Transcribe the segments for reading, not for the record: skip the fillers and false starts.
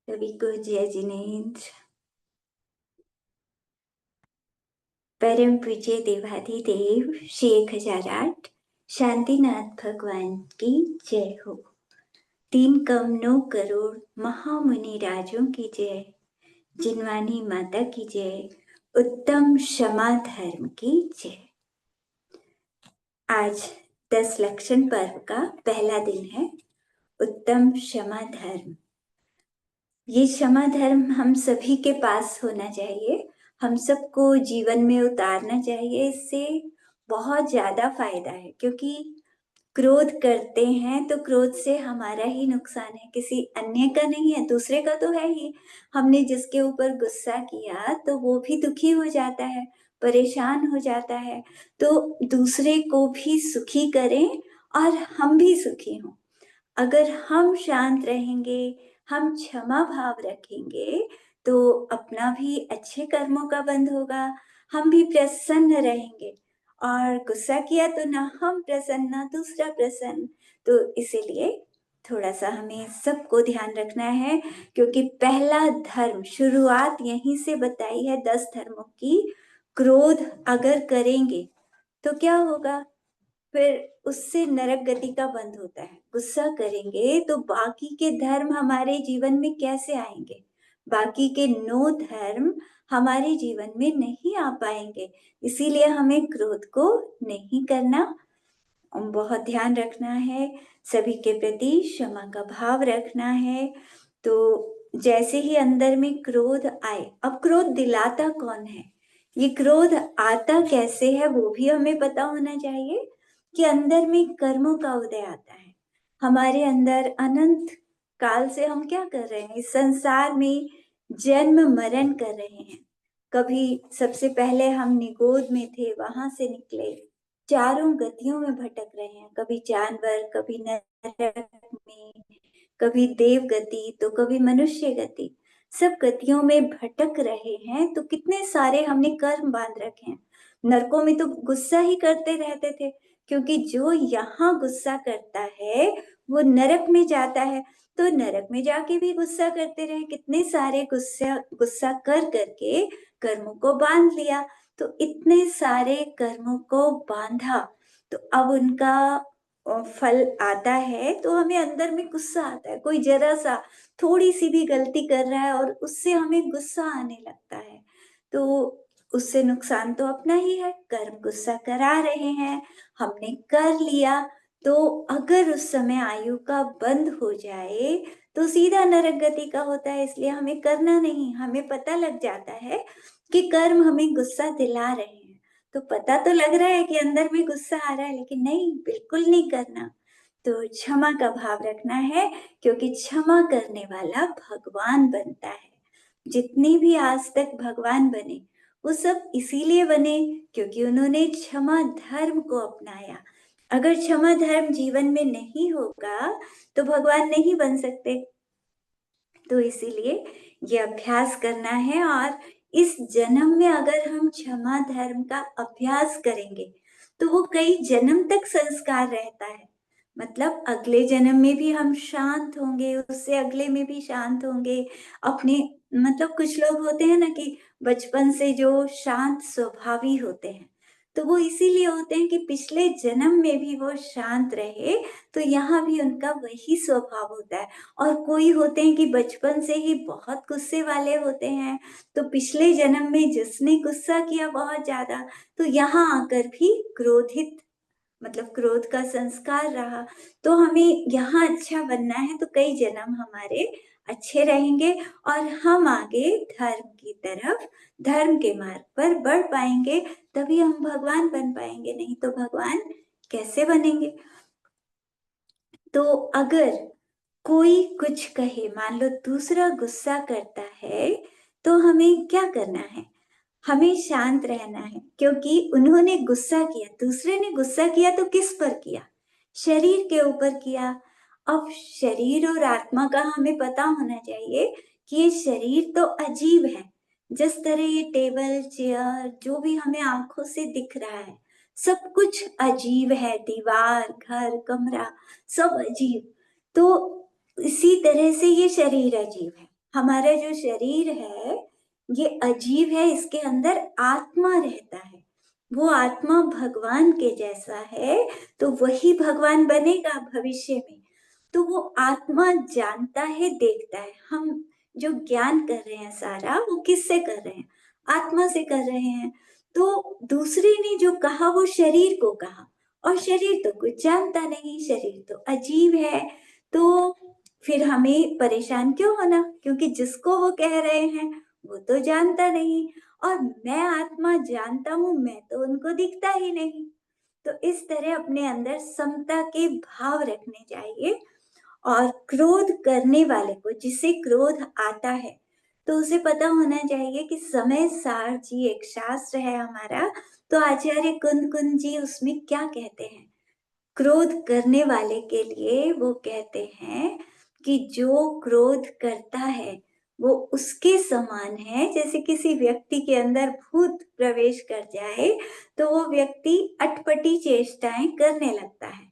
सभी को जय जिनेन्द्र। परम पूज्य देवाधिदेव श्री 1008 शांतिनाथ भगवान की जय हो। 3,9 करोड़ महामुनि राजों की जय, जिनवानी माता की जय, उत्तम क्षमा धर्म की जय। आज 10 लक्षण पर्व का पहला दिन है, उत्तम क्षमा धर्म। ये क्षमा धर्म हम सभी के पास होना चाहिए, हम सबको जीवन में उतारना चाहिए। इससे बहुत ज्यादा फायदा है, क्योंकि क्रोध करते हैं तो क्रोध से हमारा ही नुकसान है, किसी अन्य का नहीं है, दूसरे का तो है ही। हमने जिसके ऊपर गुस्सा किया तो वो भी दुखी हो जाता है, परेशान हो जाता है। तो दूसरे को भी सुखी करें और हम भी सुखी हों। अगर हम शांत रहेंगे, हम क्षमा भाव रखेंगे, तो अपना भी अच्छे कर्मों का बंध होगा, हम भी प्रसन्न रहेंगे। और गुस्सा किया तो ना हम प्रसन्न ना दूसरा प्रसन्न। तो इसीलिए थोड़ा सा हमें सबको ध्यान रखना है, क्योंकि पहला धर्म शुरुआत यहीं से बताई है 10 धर्मों की। क्रोध अगर करेंगे तो क्या होगा, फिर उससे नरक गति का बंध होता है। गुस्सा करेंगे तो बाकी के धर्म हमारे जीवन में कैसे आएंगे, बाकी के 9 धर्म हमारे जीवन में नहीं आ पाएंगे। इसीलिए हमें क्रोध को नहीं करना, बहुत ध्यान रखना है, सभी के प्रति क्षमा का भाव रखना है। तो जैसे ही अंदर में क्रोध आए, अब क्रोध दिलाता कौन है, ये क्रोध आता कैसे है, वो भी हमें पता होना चाहिए। कि अंदर में कर्मों का उदय आता है, हमारे अंदर अनंत काल से हम क्या कर रहे हैं, इस संसार में जन्म मरण कर रहे हैं। कभी सबसे पहले हम निगोद में थे, वहां से निकले, चारों गतियों में भटक रहे हैं, कभी जानवर, कभी नरक में, कभी देव गति, तो कभी मनुष्य गति। सब गतियों में भटक रहे हैं। तो कितने सारे हमने कर्म बांध रखे हैं। नरकों में तो गुस्सा ही करते रहते थे, क्योंकि जो यहाँ गुस्सा करता है वो नरक में जाता है। तो नरक में जाके भी गुस्सा करते रहे, कितने सारे गुस्सा गुस्सा कर करके कर्मों को बांध लिया। तो इतने सारे कर्मों को बांधा, तो अब उनका फल आता है। तो हमें अंदर में गुस्सा आता है, कोई जरा सा थोड़ी सी भी गलती कर रहा है और उससे हमें गुस्सा आने लगता है। तो उससे नुकसान तो अपना ही है, कर्म गुस्सा करा रहे हैं, हमने कर लिया। तो अगर उस समय आयु का बंद हो जाए तो सीधा नरक गति का होता है। इसलिए हमें करना नहीं, हमें पता लग जाता है कि कर्म हमें गुस्सा दिला रहे हैं। तो पता तो लग रहा है कि अंदर में गुस्सा आ रहा है, लेकिन नहीं, बिल्कुल नहीं करना। तो क्षमा का भाव रखना है, क्योंकि क्षमा करने वाला भगवान बनता है। जितने भी आज तक भगवान बने वो सब इसीलिए बने क्योंकि उन्होंने क्षमा धर्म को अपनाया। अगर क्षमा धर्म जीवन में नहीं होगा तो भगवान नहीं बन सकते। तो इसीलिए ये अभ्यास करना है, और इस जन्म में अगर हम क्षमा धर्म का अभ्यास करेंगे तो वो कई जन्म तक संस्कार रहता है। मतलब अगले जन्म में भी हम शांत होंगे, उससे अगले में भी शांत होंगे। अपने मतलब कुछ लोग होते हैं ना कि बचपन से जो शांत स्वभावी होते हैं, तो वो इसीलिए होते हैं कि पिछले जन्म में भी वो शांत रहे, तो यहाँ भी उनका वही स्वभाव होता है। और कोई होते हैं कि बचपन से ही बहुत गुस्से वाले होते हैं, तो पिछले जन्म में जिसने गुस्सा किया बहुत ज्यादा, तो यहाँ आकर भी क्रोधित मतलब क्रोध का संस्कार रहा। तो हमें यहाँ अच्छा बनना है, तो कई जन्म हमारे अच्छे रहेंगे और हम आगे धर्म की तरफ, धर्म के मार्ग पर बढ़ पाएंगे। तभी हम भगवान बन पाएंगे, नहीं तो भगवान कैसे बनेंगे। तो अगर कोई कुछ कहे, मान लो दूसरा गुस्सा करता है, तो हमें क्या करना है, हमें शांत रहना है। क्योंकि उन्होंने गुस्सा किया, दूसरे ने गुस्सा किया तो किस पर किया, शरीर के ऊपर किया। अब शरीर और आत्मा का हमें पता होना चाहिए कि ये शरीर तो अजीब है। जिस तरह ये टेबल चेयर जो भी हमें आंखों से दिख रहा है, सब कुछ अजीब है, दीवार घर कमरा सब अजीब। तो इसी तरह से ये शरीर अजीब है। हमारा जो शरीर है ये अजीब है, इसके अंदर आत्मा रहता है। वो आत्मा भगवान के जैसा है, तो वही भगवान बनेगा भविष्य में। तो वो आत्मा जानता है, देखता है। हम जो ज्ञान कर रहे हैं सारा, वो किससे कर रहे हैं? आत्मा से कर रहे हैं। तो दूसरे ने जो कहा वो शरीर को कहा, और शरीर तो कुछ जानता नहीं, शरीर तो अजीब है। तो फिर हमें परेशान क्यों होना, क्योंकि जिसको वो कह रहे हैं वो तो जानता नहीं, और मैं आत्मा जानता हूं, मैं तो उनको दिखता ही नहीं। तो इस तरह अपने अंदर समता के भाव रखने चाहिए। और क्रोध करने वाले को, जिसे क्रोध आता है, तो उसे पता होना चाहिए कि समय सार जी एक शास्त्र है हमारा, तो आचार्य कुंद कुंद जी उसमें क्या कहते हैं? क्रोध करने वाले के लिए वो कहते हैं कि जो क्रोध करता है वो उसके समान है, जैसे किसी व्यक्ति के अंदर भूत प्रवेश कर जाए तो वो व्यक्ति अटपटी चेष्टाएं करने लगता है।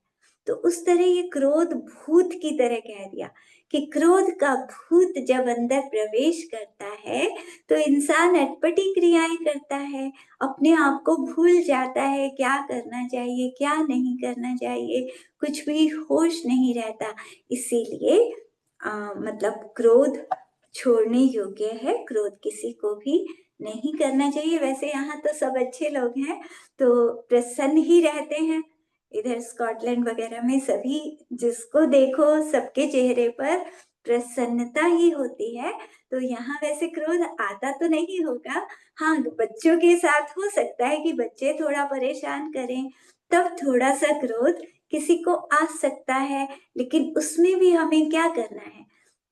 तो उस तरह ये क्रोध भूत की तरह कह दिया कि क्रोध का भूत जब अंदर प्रवेश करता है तो इंसान अटपटी क्रियाएं करता है, अपने आप को भूल जाता है, क्या करना चाहिए क्या नहीं करना चाहिए, कुछ भी होश नहीं रहता। इसीलिए मतलब क्रोध छोड़ने योग्य है, क्रोध किसी को भी नहीं करना चाहिए। वैसे यहाँ तो सब अच्छे लोग हैं, तो प्रसन्न ही रहते हैं। इधर स्कॉटलैंड वगैरह में सभी, जिसको देखो सबके चेहरे पर प्रसन्नता ही होती है। तो यहाँ वैसे क्रोध आता तो नहीं होगा। हाँ, बच्चों के साथ हो सकता है कि बच्चे थोड़ा परेशान करें, तब थोड़ा सा क्रोध किसी को आ सकता है। लेकिन उसमें भी हमें क्या करना है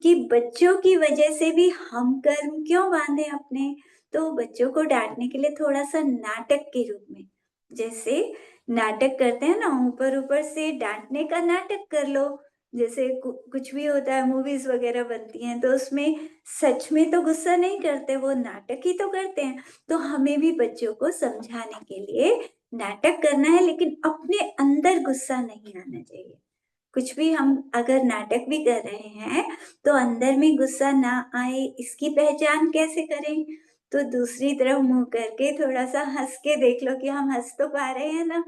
कि बच्चों की वजह से भी हम कर्म क्यों बांधे अपने? तो बच्चों को डांटने के लिए थोड़ा सा नाटक के रूप में, जैसे नाटक करते हैं ना, ऊपर ऊपर से डांटने का नाटक कर लो। जैसे कुछ भी होता है, मूवीज वगैरह बनती हैं, तो उसमें सच में तो गुस्सा नहीं करते, वो नाटक ही तो करते हैं। तो हमें भी बच्चों को समझाने के लिए नाटक करना है, लेकिन अपने अंदर गुस्सा नहीं आना चाहिए। कुछ भी हम अगर नाटक भी कर रहे हैं तो अंदर में गुस्सा ना आए, इसकी पहचान कैसे करें? तो दूसरी तरफ मुंह करके थोड़ा सा हंस के देख लो कि हम हंस तो पा रहे हैं ना,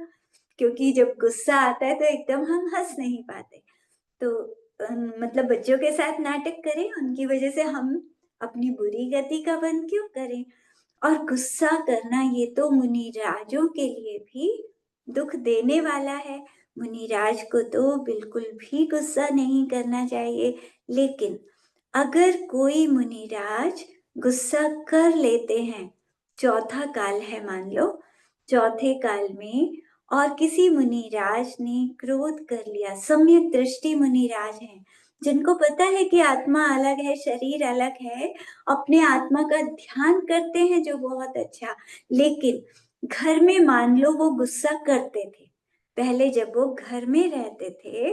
क्योंकि जब गुस्सा आता है तो एकदम हम हंस नहीं पाते। तो मतलब बच्चों के साथ नाटक करें, उनकी वजह से हम अपनी बुरी गति का बंद क्यों करें? और गुस्सा करना ये तो मुनिराजों के लिए भी दुख देने वाला है। मुनिराज को तो बिल्कुल भी गुस्सा नहीं करना चाहिए। लेकिन अगर कोई मुनिराज गुस्सा कर लेते हैं, चौथा काल है मान लो, चौथे काल में और किसी मुनिराज ने क्रोध कर लिया, सम्यक दृष्टि मुनिराज हैं, जिनको पता है कि आत्मा अलग है, शरीर अलग है, अपने आत्मा का ध्यान करते हैं, जो बहुत अच्छा। लेकिन घर में मान लो वो गुस्सा करते थे, पहले जब वो घर में रहते थे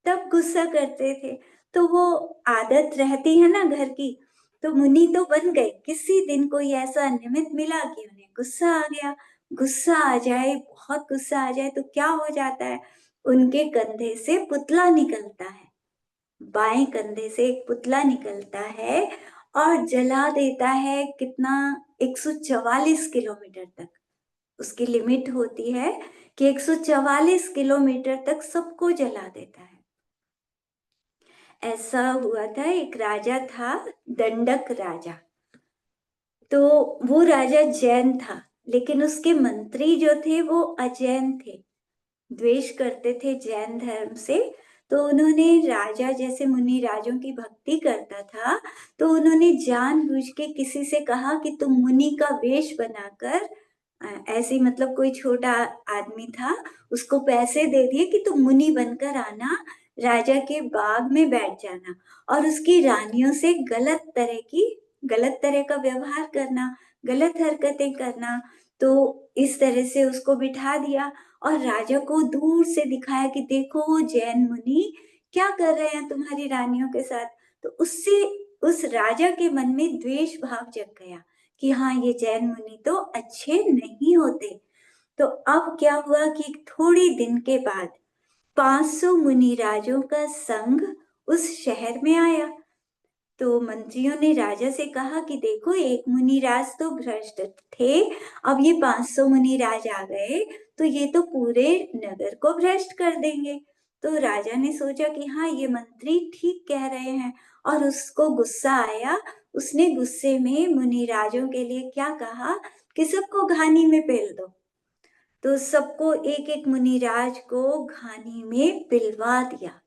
तब गुस्सा करते थे, तो वो आदत रहती है ना घर की। तो मुनि तो बन गए, किसी दिन कोई ऐसा निमित्त मिला कि उन्हें गुस्सा आ गया। गुस्सा आ जाए, बहुत गुस्सा आ जाए तो क्या हो जाता है, उनके कंधे से पुतला निकलता है, बाएं कंधे से एक पुतला निकलता है और जला देता है कितना, 144 किलोमीटर तक उसकी लिमिट होती है कि 144 किलोमीटर तक सबको जला देता है। ऐसा हुआ था, एक राजा था, दंडक राजा। तो वो राजा जैन था, लेकिन उसके मंत्री जो थे वो अजैन थे, द्वेष करते थे जैन धर्म से। तो उन्होंने, राजा जैसे मुनि राजों की भक्ति करता था, तो उन्होंने जानबूझ के किसी से कहा कि तुम मुनि का वेश बनाकर, ऐसे मतलब कोई छोटा आदमी था, उसको पैसे दे दिए कि तुम मुनि बनकर आना, राजा के बाग में बैठ जाना और उसकी रानियों से गलत तरह का व्यवहार करना, गलत हरकतें करना। तो इस तरह से उसको बिठा दिया और राजा को दूर से दिखाया कि देखो वो जैन मुनि क्या कर रहे हैं तुम्हारी रानियों के साथ। तो उससे उस राजा के मन में द्वेष भाव जग गया कि हाँ, ये जैन मुनि तो अच्छे नहीं होते। तो अब क्या हुआ कि थोड़ी दिन के बाद 500 मुनिराजों का संघ उस शहर में आया। तो मंत्रियों ने राजा से कहा कि देखो, एक मुनिराज तो भ्रष्ट थे, अब ये 500 मुनिराज आ गए तो ये तो पूरे नगर को भ्रष्ट कर देंगे। तो राजा ने सोचा कि हाँ, ये मंत्री ठीक कह रहे हैं, और उसको गुस्सा आया। उसने गुस्से में मुनिराजों के लिए क्या कहा कि सबको घानी में पेल दो। तो सबको, एक एक मुनिराज को घानी में पिलवा दिया।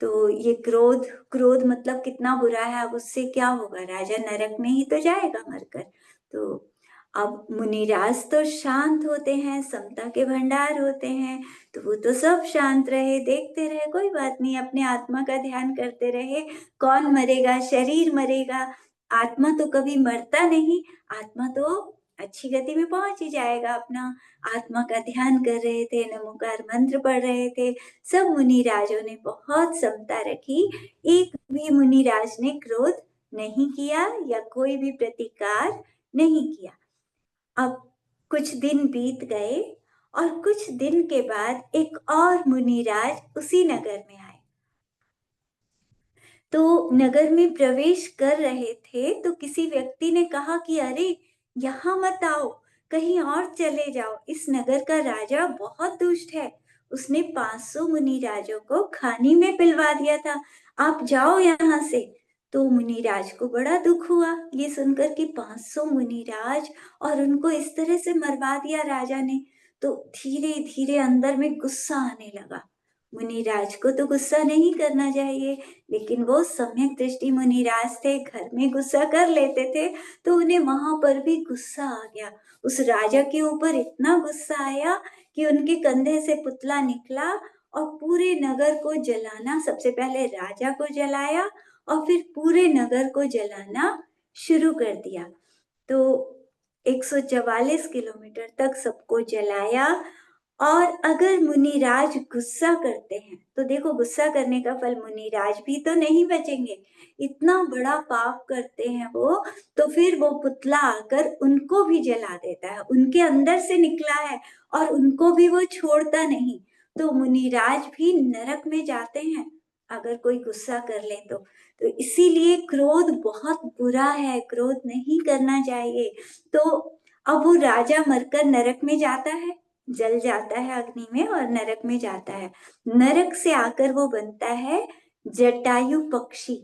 तो ये क्रोध, क्रोध मतलब कितना बुरा है। अब उससे क्या होगा, राजा नरक में ही तो जाएगा मरकर। तो अब मुनिराज तो शांत होते हैं, समता के भंडार होते हैं, तो वो तो सब शांत रहे, देखते रहे, कोई बात नहीं, अपने आत्मा का ध्यान करते रहे। कौन मरेगा, शरीर मरेगा, आत्मा तो कभी मरता नहीं। आत्मा तो अच्छी गति में पहुंच ही जाएगा। अपना आत्मा का ध्यान कर रहे थे, नमोकार मंत्र पढ़ रहे थे। सब मुनिराजों ने बहुत समता रखी। एक भी मुनिराज ने क्रोध नहीं किया या कोई भी प्रतिकार नहीं किया। अब कुछ दिन बीत गए, और कुछ दिन के बाद एक और मुनिराज उसी नगर में आए। तो नगर में प्रवेश कर रहे थे तो किसी व्यक्ति ने कहा कि अरे, यहाँ मत आओ, कहीं और चले जाओ, इस नगर का राजा बहुत दुष्ट है, उसने 500 मुनिराजों को खानी में पिलवा दिया था, आप जाओ यहाँ से। तो मुनिराज को बड़ा दुख हुआ ये सुनकर कि 500 मुनिराज, और उनको इस तरह से मरवा दिया राजा ने। तो धीरे धीरे अंदर में गुस्सा आने लगा। मुनिराज को तो गुस्सा नहीं करना चाहिए, लेकिन वो सम्यक दृष्टि मुनिराज थे, घर में गुस्सा कर लेते थे, तो उन्हें वहां पर भी गुस्सा आ गया। उस राजा के ऊपर इतना गुस्सा आया कि उनके कंधे से पुतला निकला और पूरे नगर को जलाना, सबसे पहले राजा को जलाया और फिर पूरे नगर को जलाना शुरू कर दिया। तो 144 किलोमीटर तक सबको जलाया। और अगर मुनिराज गुस्सा करते हैं तो देखो, गुस्सा करने का फल, मुनिराज भी तो नहीं बचेंगे, इतना बड़ा पाप करते हैं वो, तो फिर वो पुतला आकर उनको भी जला देता है, उनके अंदर से निकला है और उनको भी वो छोड़ता नहीं। तो मुनिराज भी नरक में जाते हैं अगर कोई गुस्सा कर ले तो इसीलिए क्रोध बहुत बुरा है, क्रोध नहीं करना चाहिए। तो अब वो राजा मरकर नरक में जाता है, जल जाता है अग्नि में और नरक में जाता है। नरक से आकर वो बनता है जटायु पक्षी।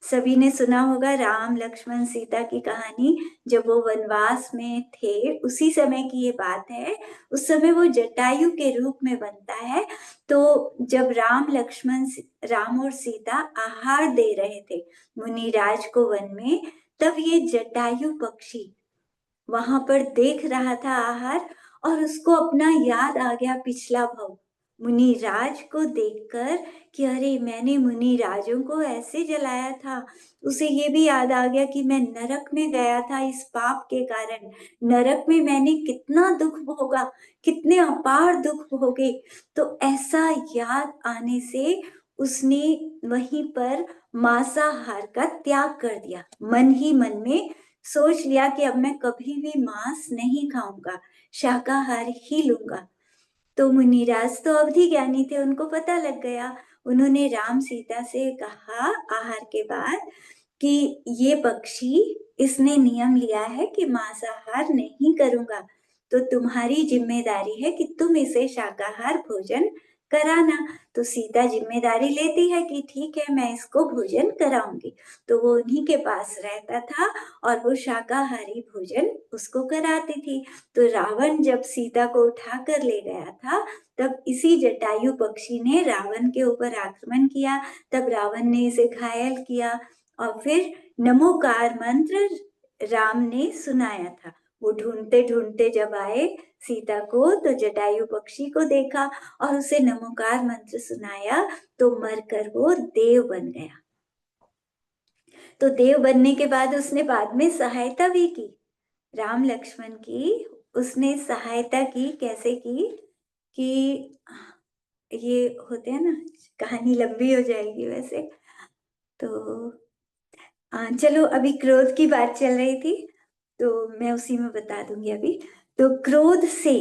सभी ने सुना होगा राम लक्ष्मण सीता की कहानी, जब वो वनवास में थे उसी समय की ये बात है। उस समय वो जटायु के रूप में बनता है। तो जब राम और सीता आहार दे रहे थे मुनिराज को वन में, तब ये जटायु पक्षी वहां पर देख रहा था आहार, और उसको अपना याद आ गया पिछला भव, मुनिराज को देखकर कि अरे, मैंने मुनिराजों को ऐसे जलाया था। उसे ये भी याद आ गया कि मैं नरक में गया था इस पाप के कारण, नरक में मैंने कितना दुख भोगा, कितने अपार दुख भोगे। तो ऐसा याद आने से उसने वहीं पर मांसाहार का त्याग कर दिया, मन ही मन में सोच लिया कि अब मैं कभी भी मांस नहीं खाऊंगा, शाकाहार ही लूंगा। तो मुनिराज तो अवधि ज्ञानी थे, उनको पता लग गया। उन्होंने राम सीता से कहा आहार के बाद कि ये पक्षी, इसने नियम लिया है कि मांसाहार नहीं करूंगा, तो तुम्हारी जिम्मेदारी है कि तुम इसे शाकाहार भोजन कराना। तो सीता जिम्मेदारी लेती है कि ठीक है, मैं इसको भोजन कराऊंगी। तो वो उन्हीं के पास रहता था और वो शाकाहारी भोजन उसको कराती थी। तो रावण जब सीता को उठा कर ले गया था, तब इसी जटायु पक्षी ने रावण के ऊपर आक्रमण किया। तब रावण ने इसे घायल किया और फिर नमोकार मंत्र राम ने सुनाया था। वो ढूंढते ढूंढते जब आए सीता को, तो जटायु पक्षी को देखा और उसे नमोकार मंत्र सुनाया, तो मरकर वो देव बन गया। तो देव बनने के बाद उसने बाद में सहायता भी की, राम लक्ष्मण की उसने सहायता की। कैसे की कि ये होते हैं ना, कहानी लंबी हो जाएगी वैसे तो। चलो, अभी क्रोध की बात चल रही थी तो मैं उसी में बता दूंगी अभी। तो क्रोध से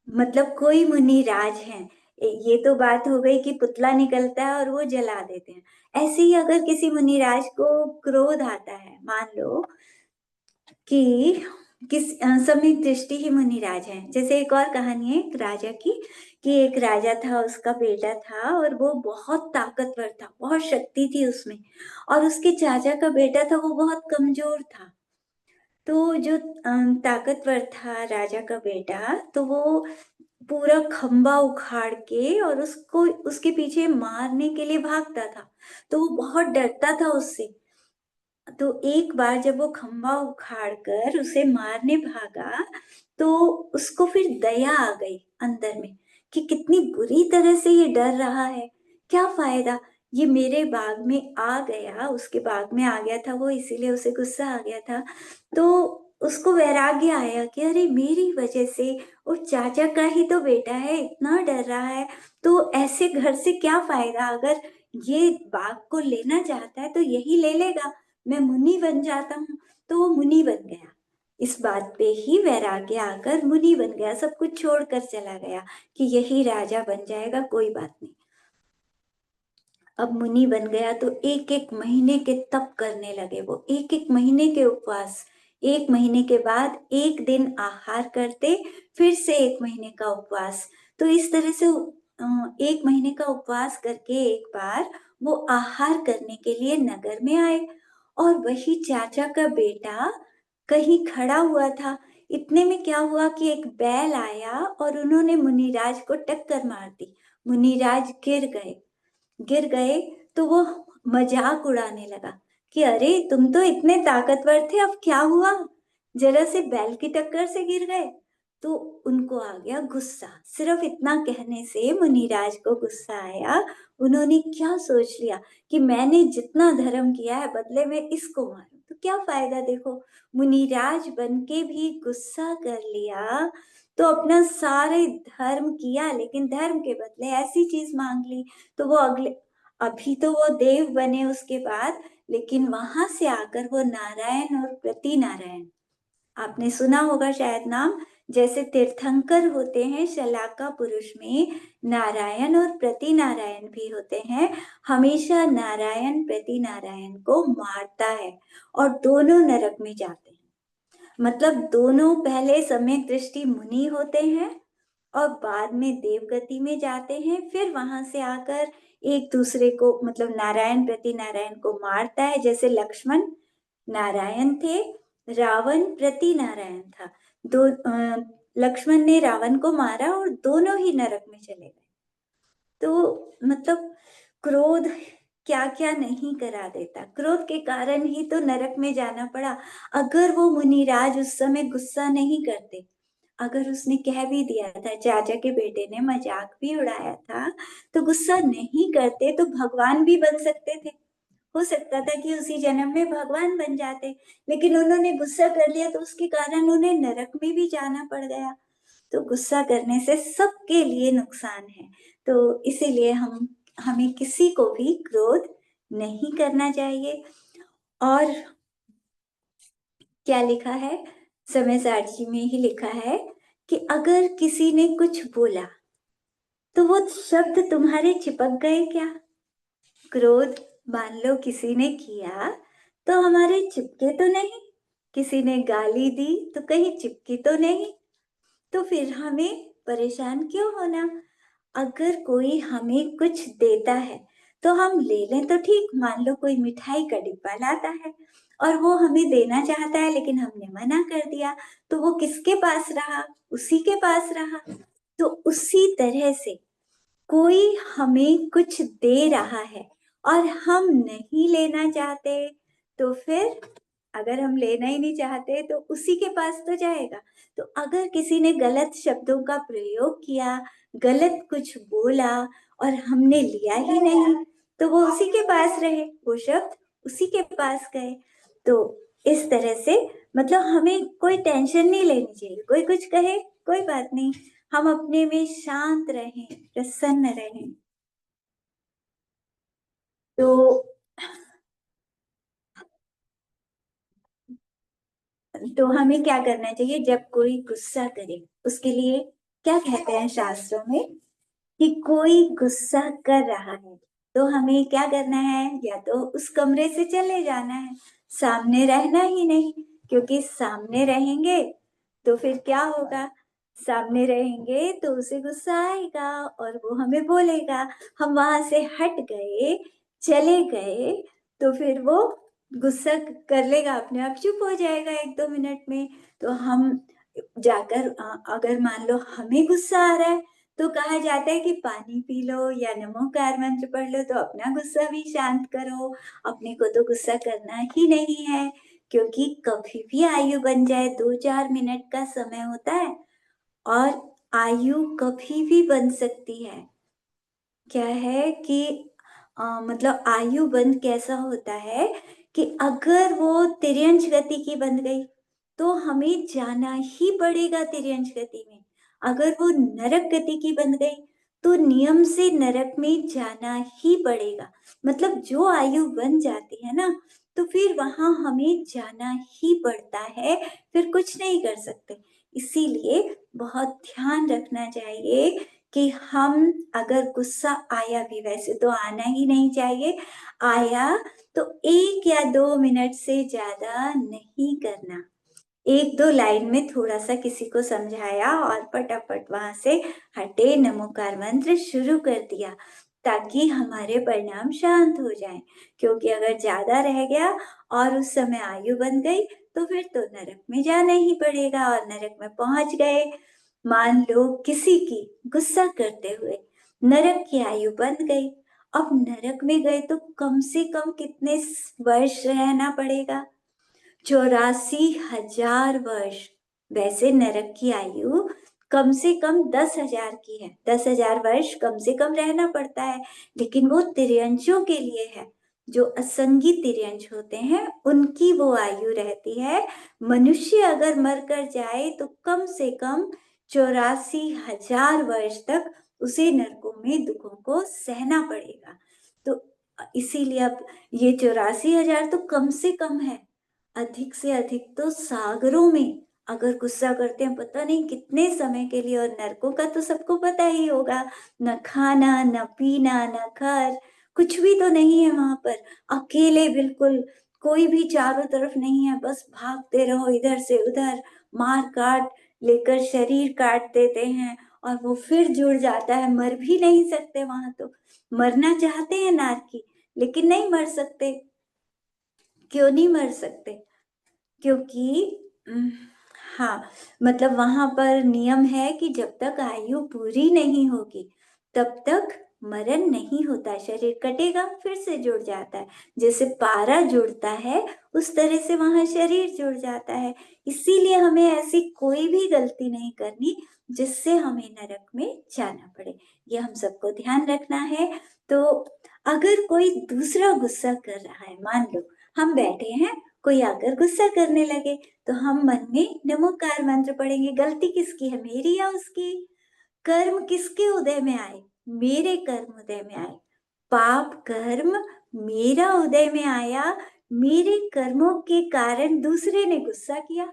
मतलब कोई मुनि राज हैं, ये तो बात हो गई कि पुतला निकलता है और वो जला देते हैं। ऐसे ही अगर किसी मुनिराज को क्रोध आता है, मान लो कि सम्यक दृष्टि ही मुनिराज है। जैसे एक और कहानी है एक राजा की, कि एक राजा था, उसका बेटा था और वो बहुत ताकतवर था, बहुत शक्ति थी उसमें, और उसके चाचा का बेटा था, वो बहुत कमजोर था। तो जो ताकतवर था राजा का बेटा, तो वो पूरा खंबा उखाड़ के और उसको उसके पीछे मारने के लिए भागता था। तो वो बहुत डरता था उससे। तो एक बार जब वो खंबा उखाड़ कर उसे मारने भागा, तो उसको फिर दया आ गई अंदर में, कि कितनी बुरी तरह से ये डर रहा है, क्या फायदा, ये मेरे बाग में आ गया, उसके बाग में आ गया था वो, इसीलिए उसे गुस्सा आ गया था। तो उसको वैराग्य आया कि अरे मेरी वजह से, वो चाचा का ही तो बेटा है, इतना डर रहा है, तो ऐसे घर से क्या फायदा, अगर ये बाग को लेना चाहता है तो यही ले लेगा, मैं मुनि बन जाता हूँ। तो वो मुनि बन गया, इस बात पे ही वैराग्य आकर मुनि बन गया, सब कुछ छोड़कर चला गया कि यही राजा बन जाएगा, कोई बात नहीं। अब मुनि बन गया तो एक एक महीने के तप करने लगे वो, एक एक महीने के उपवास। एक महीने के बाद एक दिन आहार करते, फिर से एक महीने का उपवास। तो इस तरह से एक महीने का उपवास करके एक बार वो आहार करने के लिए नगर में आए, और वही चाचा का बेटा कहीं खड़ा हुआ था। इतने में क्या हुआ कि एक बैल आया और उन्होंने मुनिराज को टक्कर मार दी। मुनिराज गिर गए। तो वो मजाक उड़ाने लगा कि अरे तुम तो इतने ताकतवर थे, अब क्या हुआ, जरा से बैल की टक्कर से गिर गए। तो उनको आ गया गुस्सा, सिर्फ इतना कहने से मुनिराज को गुस्सा आया। उन्होंने क्या सोच लिया कि मैंने जितना धर्म किया है बदले में इसको मारूं, तो क्या फायदा, देखो मुनिराज बन के भी गुस्सा कर लिया, तो अपना सारे धर्म किया, लेकिन धर्म के बदले ऐसी चीज मांग ली। तो वो अभी तो वो देव बने उसके बाद, लेकिन वहां से आकर वो नारायण और प्रति नारायण, आपने सुना होगा शायद नाम, जैसे तीर्थंकर होते हैं शलाका पुरुष में, नारायण और प्रति नारायण भी होते हैं। हमेशा नारायण प्रति नारायण को मारता है और दोनों नरक में जाते हैं। मतलब दोनों पहले सम्यक दृष्टि मुनि होते हैं और बाद में देवगति में जाते हैं, फिर वहां से आकर एक दूसरे को, मतलब नारायण प्रति नारायण को मारता है। जैसे लक्ष्मण नारायण थे, रावण प्रति नारायण था। लक्ष्मण ने रावण को मारा और दोनों ही नरक में चले गए। तो मतलब क्रोध क्या क्या नहीं करा देता, क्रोध के कारण ही तो नरक में जाना पड़ा। अगर वो मुनिराज उस समय गुस्सा नहीं करते, अगर उसने कह भी दिया था, चाचा के बेटे ने मजाक भी उड़ाया था, तो गुस्सा नहीं करते तो भगवान भी बन सकते थे। हो सकता था कि उसी जन्म में भगवान बन जाते, लेकिन उन्होंने गुस्सा कर लिया तो उसके कारण उन्हें नरक में भी जाना पड़ गया। तो गुस्सा करने से सबके लिए नुकसान है। तो इसीलिए हमें किसी को भी क्रोध नहीं करना चाहिए। और क्या लिखा है, समय सारची में ही लिखा है कि अगर किसी ने कुछ बोला तो वो शब्द तुम्हारे चिपक गए क्या। क्रोध मान लो किसी ने किया तो हमारे चिपके तो नहीं, किसी ने गाली दी तो कहीं चिपकी तो नहीं, तो फिर हमें परेशान क्यों होना। अगर कोई हमें कुछ देता है तो हम ले लें तो ठीक, मान लो कोई मिठाई का डिब्बा लाता है और वो हमें देना चाहता है लेकिन हमने मना कर दिया, तो वो किसके पास रहा, उसी के पास रहा। तो उसी तरह से कोई हमें कुछ दे रहा है और हम नहीं लेना चाहते, तो फिर अगर हम लेना ही नहीं चाहते तो उसी के पास तो जाएगा। तो अगर किसी ने गलत शब्दों का प्रयोग किया, गलत कुछ बोला और हमने लिया ही नहीं, तो वो उसी के पास रहे, वो शब्द उसी के पास गए। तो इस तरह से मतलब हमें कोई टेंशन नहीं लेनी चाहिए, कोई कुछ कहे कोई बात नहीं, हम अपने में शांत रहें, प्रसन्न रहें। तो हमें क्या करना चाहिए, जब कोई गुस्सा करे उसके लिए क्या कहते हैं शास्त्रों में, कि कोई गुस्सा कर रहा है, तो हमें क्या करना है, या तो उस कमरे से चले जाना है, सामने रहना ही नहीं, क्योंकि सामने रहेंगे तो फिर क्या होगा, सामने रहेंगे तो उसे गुस्सा आएगा और वो हमें बोलेगा। हम वहां से हट गए, चले गए, तो फिर वो गुस्सा कर लेगा, अपने आप चुप हो जाएगा 1-2 मिनट में। तो हम जाकर अगर मान लो हमें गुस्सा आ रहा है, तो कहा जाता है कि पानी पी लो या नमोकार मंत्र पढ़ लो, तो अपना गुस्सा भी शांत करो। अपने को तो गुस्सा करना ही नहीं है, क्योंकि कभी भी आयु बन जाए, 2-4 मिनट का समय होता है, और आयु कभी भी बन सकती है। क्या है कि मतलब आयु बंद कैसा होता है कि अगर वो तिर्यंच गति की बन गई, तो हमें जाना ही पड़ेगा तिर्यंच गति में। अगर वो नरक गति की बन गई, तो नियम से नरक में जाना ही पड़ेगा। मतलब जो आयु बन जाती है ना, तो फिर वहां हमें जाना ही पड़ता है, फिर कुछ नहीं कर सकते। इसीलिए बहुत ध्यान रखना चाहिए कि हम अगर गुस्सा आया भी, वैसे तो आना ही नहीं चाहिए, आया तो 1 या 2 मिनट से ज्यादा नहीं करना। 1-2 लाइन में थोड़ा-सा किसी को समझाया और फटाफट वहाँ से हटे, नमोकार मंत्र शुरू कर दिया, ताकि हमारे परिणाम शांत हो जाएँ। क्योंकि अगर ज़्यादा रह गया और उस समय आयु बन गई, तो फिर तो नरक में जाना ही पड़ेगा, और नरक में पहुँच गए। मान लो किसी की गुस्सा करते हुए नरक की आयु बन गई, अब नरक में गए तो कम से कम कितने वर्ष रहना पड़ेगा? 84,000 वर्ष। वैसे नरक की आयु कम से कम 10,000 की है, 10,000 वर्ष कम से कम रहना पड़ता है, लेकिन वो तिर्यंचों के लिए है। जो असंगी तिर्यंच होते हैं, उनकी वो आयु रहती है। मनुष्य अगर मरकर जाए तो कम से कम 84,000 वर्ष तक उसे नरकों में दुखों को सहना पड़ेगा। तो इसीलिए अब ये 84,000 तो कम से कम है। अधिक से अधिक तो सागरों में अगर गुस्सा करते हैं, पता नहीं कितने समय के लिए। और नरकों का तो सबको पता ही होगा, न खाना, न पीना, न घर, कुछ भी तो नहीं है वहां पर। अकेले बिल्कुल, कोई भी चारों तरफ नहीं है, बस भागते रहो इधर से उधर, मार काट लेकर शरीर काट देते हैं, और वो फिर जुड़ जाता है। मर भी नहीं सकते वहां तो, मरना चाहते हैं नारकी, लेकिन नहीं मर सकते। क्यों नहीं मर सकते? क्योंकि हाँ, मतलब वहां पर नियम है कि जब तक आयु पूरी नहीं होगी, तब तक मरण नहीं होता। शरीर कटेगा, फिर से जुड़ जाता है। जैसे पारा जुड़ता है, उस तरह से वहां शरीर जुड़ जाता है। इसीलिए हमें ऐसी कोई भी गलती नहीं करनी जिससे हमें नरक में जाना पड़े। ये हम सबको ध्यान रखना है। तो अगर कोई दूसरा गुस्सा कर रहा है, मान लो हम बैठे हैं, कोई आकर गुस्सा करने लगे, तो हम मन में नमोकार मंत्र पढ़ेंगे। गलती किसकी है, मेरी या उसकी? कर्म किसके उदय में आए? मेरे कर्म उदय में आए। पाप कर्म मेरा उदय में आया, मेरे कर्मों के कारण दूसरे ने गुस्सा किया।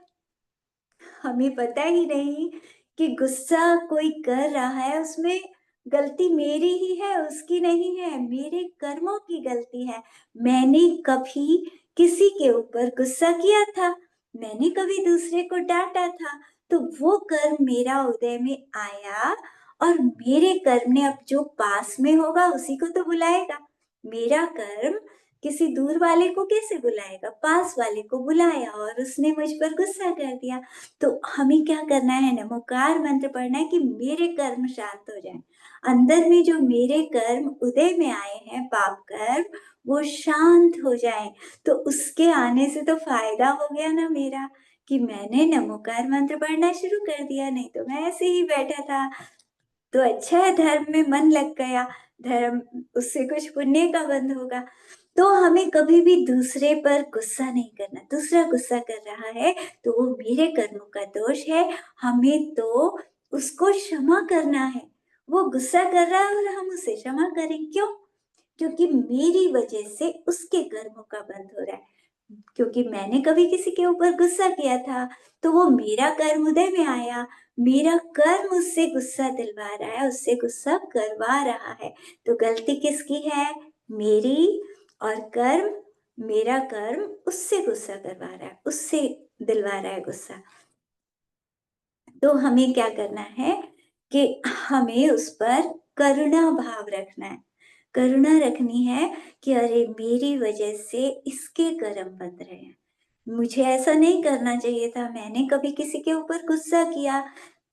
हमें पता ही नहीं कि गुस्सा कोई कर रहा है, उसमें गलती मेरी ही है, उसकी नहीं है, मेरे कर्मों की गलती है। मैंने कभी किसी के ऊपर गुस्सा किया था, मैंने कभी दूसरे को डांटा था, तो वो कर्म मेरा उदय में आया, और मेरे कर्म ने अब जो पास में होगा उसी को तो बुलाएगा। मेरा कर्म किसी दूर वाले को कैसे बुलाएगा? पास वाले को बुलाया और उसने मुझ पर गुस्सा कर दिया। तो हमें क्या करना है, नमोकार मंत्र पढ़ना है कि मेरे कर्म शांत हो जाएं। अंदर में जो मेरे कर्म उदय में आए हैं, पाप कर्म, वो शांत हो जाएं। तो उसके आने से तो फायदा हो गया ना मेरा, कि मैंने नमोकार मंत्र पढ़ना शुरू कर दिया, नहीं तो मैं ऐसे ही बैठा था। तो अच्छा है, धर्म में मन लग गया, धर्म, उससे कुछ पुण्य का बंध होगा। तो हमें कभी भी दूसरे पर गुस्सा नहीं करना। दूसरा गुस्सा कर रहा है तो वो मेरे कर्मों का दोष है, हमें तो उसको क्षमा करना है। वो गुस्सा कर रहा है और हम उसे क्षमा करें, क्यों? क्योंकि मेरी वजह से उसके कर्मों का बंध हो रहा है। क्योंकि मैंने कभी किसी के ऊपर गुस्सा किया था, तो वो मेरा कर्म उदय में आया, मेरा कर्म उससे गुस्सा दिलवा रहा है, उससे गुस्सा करवा रहा है। तो गलती किसकी है? मेरी। और कर्म, मेरा कर्म उससे गुस्सा करवा रहा है, उससे दिलवा रहा है गुस्सा। तो हमें क्या करना है कि हमें उस पर करुणा भाव रखना है। करुणा रखनी है कि अरे मेरी वजह से इसके कर्म बन रहे हैं, मुझे ऐसा नहीं करना चाहिए था, मैंने कभी किसी के ऊपर गुस्सा किया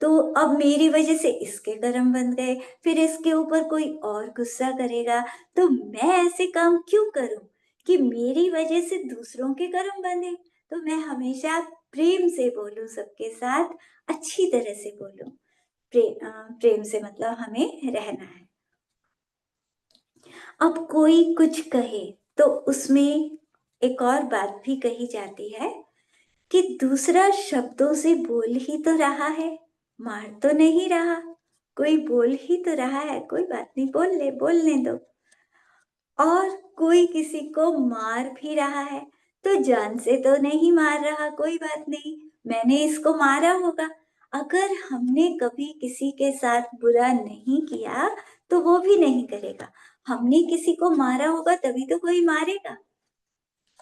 तो अब मेरी वजह से इसके कर्म बन गए, फिर इसके ऊपर कोई और गुस्सा करेगा तो मैं ऐसे काम क्यों करूं कि मेरी वजह से दूसरों के कर्म बने। तो मैं हमेशा प्रेम से बोलूं सबके साथ, अच्छी तरह से बोलूं। प्रेम से मतलब हमें रहना है। अब कोई कुछ कहे तो उसमें एक और बात भी कही जाती है कि दूसरा शब्दों से बोल ही तो रहा है, मार तो नहीं रहा। कोई बोल ही तो रहा है, कोई बात नहीं, बोलने दो। और कोई किसी को मार भी रहा है तो जान से तो नहीं मार रहा, कोई बात नहीं, मैंने इसको मारा होगा। अगर हमने कभी किसी के साथ बुरा नहीं किया तो वो भी नहीं करेगा। हमने किसी को मारा होगा तभी तो कोई मारेगा।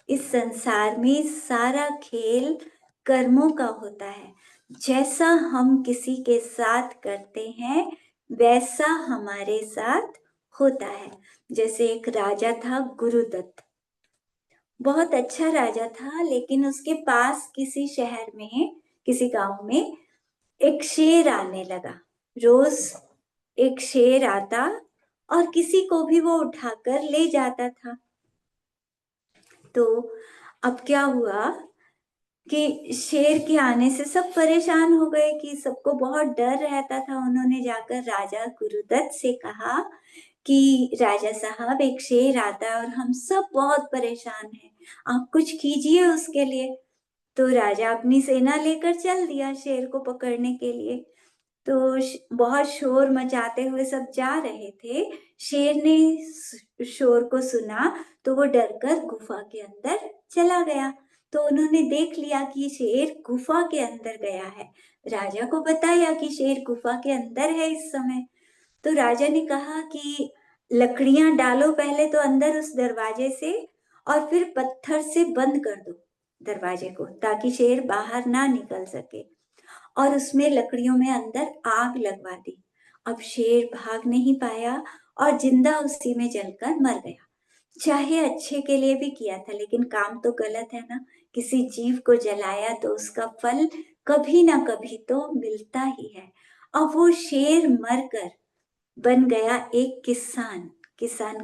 इस संसार में सारा खेल कर्मों का होता है। जैसा हम किसी के साथ करते हैं वैसा हमारे साथ होता है। जैसे एक राजा था गुरुदत्त, बहुत अच्छा राजा था, लेकिन उसके पास किसी शहर में, किसी गांव में एक शेर आने लगा। रोज एक शेर आता और किसी को भी वो उठाकर ले जाता था। तो अब क्या हुआ कि शेर के आने से सब परेशान हो गए, कि सबको बहुत डर रहता था। उन्होंने जाकर राजा गुरुदत्त से कहा कि राजा साहब, एक शेर आता है और हम सब बहुत परेशान हैं, आप कुछ कीजिए उसके लिए। तो राजा अपनी सेना लेकर चल दिया शेर को पकड़ने के लिए। तो बहुत शोर मचाते हुए सब जा रहे थे। शेर ने शोर को सुना तो वो डरकर गुफा के अंदर चला गया। तो उन्होंने देख लिया कि शेर गुफा के अंदर गया है। राजा को बताया कि शेर गुफा के अंदर है इस समय। तो राजा ने कहा कि लकड़ियां डालो पहले तो अंदर उस दरवाजे से, और फिर पत्थर से बंद कर दो दरवाजे को, ताकि शेर बाहर ना निकल सके। और उसमें लकड़ियों में अंदर आग लगवा दी। अब शेर भाग नहीं पाया और जिंदा उसी में जलकर मर गया। चाहे अच्छे के लिए भी किया था, लेकिन काम तो गलत है ना। किसी जीव को जलाया तो उसका फल कभी ना कभी तो मिलता ही है। अब वो शेर मरकर बन गया एक किसान। किसान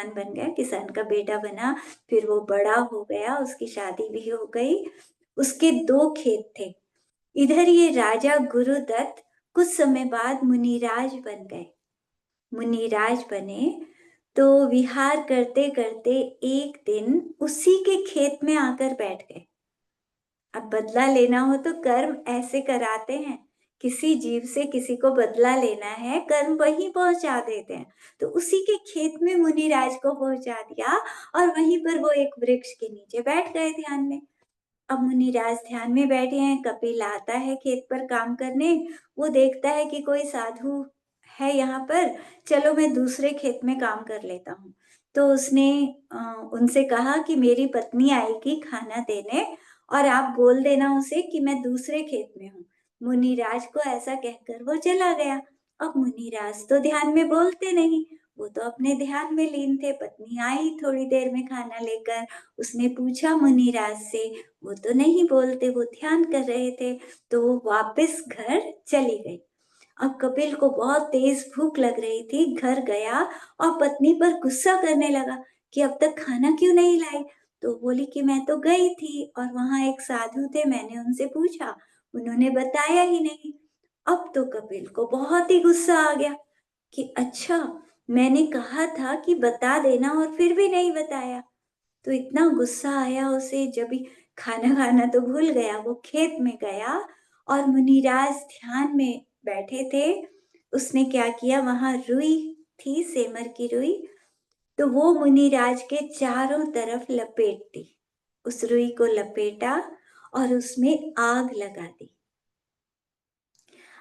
बन गया, किसान का बेटा बना। फिर वो बड़ा हो गया, उसकी शादी भी हो गई। उसके दो खेत थे। इधर ये राजा गुरुदत्त कुछ समय बाद मुनिराज बन गए। मुनिराज बने तो विहार करते करते एक दिन उसी के खेत में आकर बैठ गए। अब बदला लेना हो तो कर्म ऐसे कराते हैं। किसी जीव से किसी को बदला लेना है, कर्म वहीं पहुंचा देते हैं। तो उसी के खेत में मुनिराज को पहुंचा दिया और वहीं पर वो एक वृक्ष के नीचे बैठ गए ध्यान में। अब मुनिराज ध्यान में बैठे हैं, कपिल आता है खेत पर काम करने। वो देखता है कि कोई साधु है यहाँ पर, चलो मैं दूसरे खेत में काम कर लेता हूँ। तो उसने उनसे कहा कि मेरी पत्नी आएगी खाना देने और आप बोल देना उसे कि मैं दूसरे खेत में हूँ। मुनिराज को ऐसा कहकर वो चला गया। अब मुनिराज तो ध्यान में बोलते नहीं, वो तो अपने ध्यान में लीन थे। पत्नी आई थोड़ी देर में खाना लेकर, उसने पूछा मुनिराज से, वो तो नहीं बोलते, वो ध्यान कर रहे थे। तो वो वापस घर चली गई। अब कपिल को बहुत तेज भूख लग रही थी, घर गया और पत्नी पर गुस्सा करने लगा कि अब तक खाना क्यों नहीं लाई। तो बोली कि मैं तो गई थी और वहां एक साधु थे, मैंने उनसे पूछा, उन्होंने बताया ही नहीं। अब तो कपिल को बहुत ही गुस्सा आ गया कि अच्छा, मैंने कहा था कि बता देना और फिर भी नहीं बताया। तो इतना गुस्सा आया उसे, जब भी खाना खाना तो भूल गया। वो खेत में गया और मुनिराज ध्यान में बैठे थे। उसने क्या किया, वहां रुई थी, सेमर की रुई, तो वो मुनिराज के चारों तरफ लपेट दी। उस रुई को लपेटा और उसमें आग लगा दी।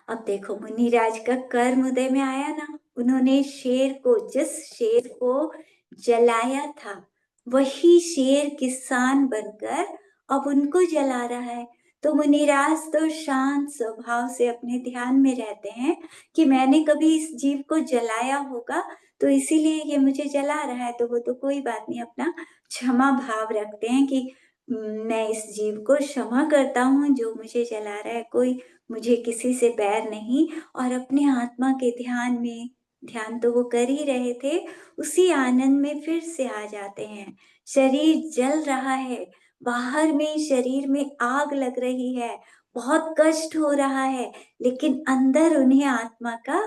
अब देखो मुनिराज का कर्म उदय में आया ना, उन्होंने जिस शेर को जलाया था, वही शेर किसान बनकर अब उनको जला रहा है। तो मुनिराज तो शांत स्वभाव से अपने ध्यान में रहते हैं कि मैंने कभी इस जीव को जलाया होगा, तो इसीलिए ये मुझे जला रहा है। तो वो तो कोई बात नहीं, अपना क्षमा भाव रखते हैं कि मैं इस जीव को क्षमा करता हूँ जो मुझे जला रहा है, कोई मुझे किसी से बैर नहीं। और अपने आत्मा के ध्यान में, ध्यान तो वो कर ही रहे थे, उसी आनंद में फिर से आ जाते हैं। शरीर जल रहा है, बाहर में शरीर में आग लग रही है, बहुत कष्ट हो रहा है, लेकिन अंदर उन्हें आत्मा का